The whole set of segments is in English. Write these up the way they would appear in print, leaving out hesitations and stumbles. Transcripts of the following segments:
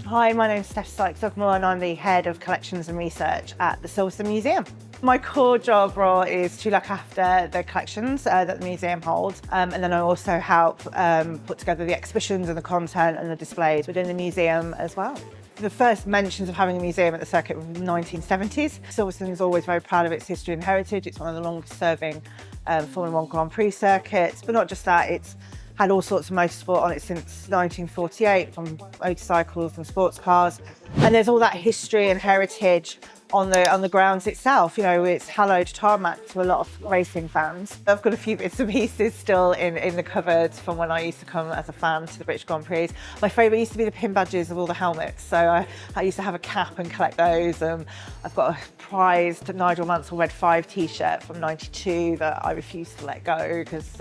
Hi, my name is Steph Sykes-Ogmore and I'm the Head of Collections and Research at the Silverstone Museum. My core job role is to look after the collections that the museum holds, and then I also help put together the exhibitions and the content and the displays within the museum as well. The first mentions of having a museum at the circuit were in the 1970s. Silverstone is always very proud of its history and heritage. It's one of the longest serving Formula 1 Grand Prix circuits, but not just that, it's had all sorts of motorsport on it since 1948, from motorcycles and sports cars. And there's all that history and heritage on the grounds itself. You know, it's hallowed tarmac to a lot of racing fans. I've got a few bits and pieces still in the cupboard from when I used to come as a fan to the British Grand Prix. My favourite used to be the pin badges of all the helmets. So I used to have a cap and collect those. I've got a prized Nigel Mansell Red 5 t-shirt from '92 that I refused to let go because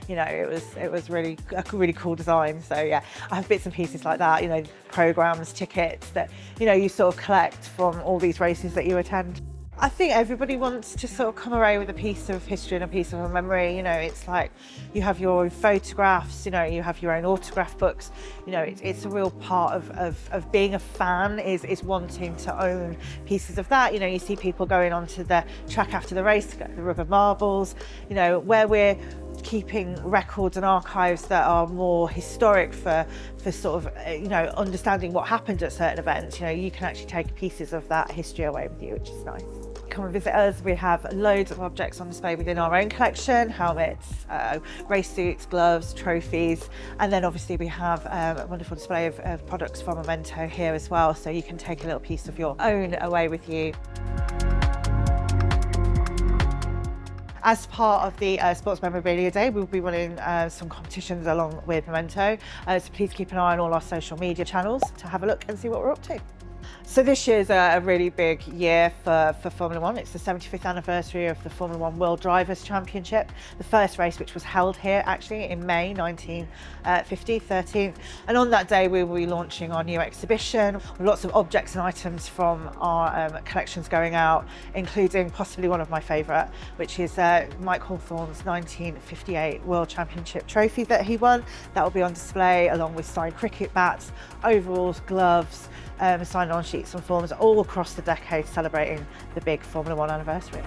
you know, it was really a really cool design. So yeah, I have bits and pieces like that, you know, programmes, tickets that, you know, you sort of collect from all these races that you attend. I think everybody wants to sort of come away with a piece of history and a piece of a memory. You know, it's like you have your own photographs, you know, you have your own autograph books. You know, it's a real part of being a fan is wanting to own pieces of that. You know, you see people going onto the track after the race to get the rubber marbles, you know, where we're keeping records and archives that are more historic for sort of, you know, understanding what happened at certain events. You know, you can actually take pieces of that history away with you, which is nice. Come and visit us. We have loads of objects on display within our own collection: helmets, race suits, gloves, trophies, and then obviously we have a wonderful display of products from Memento here as well, so you can take a little piece of your own away with you. As part of the Sports Memorabilia Day, we'll be running some competitions along with Memento, so please keep an eye on all our social media channels to have a look and see what we're up to. So this year's a really big year for Formula 1. It's the 75th anniversary of the Formula 1 World Drivers' Championship, the first race which was held here actually in May 1950, 13th. And on that day we will be launching our new exhibition with lots of objects and items from our collections going out, including possibly one of my favourite, which is Mike Hawthorne's 1958 World Championship trophy that he won. That will be on display along with signed cricket bats, overalls, gloves, signed on sheets and forms all across the decade celebrating the big Formula 1 anniversary.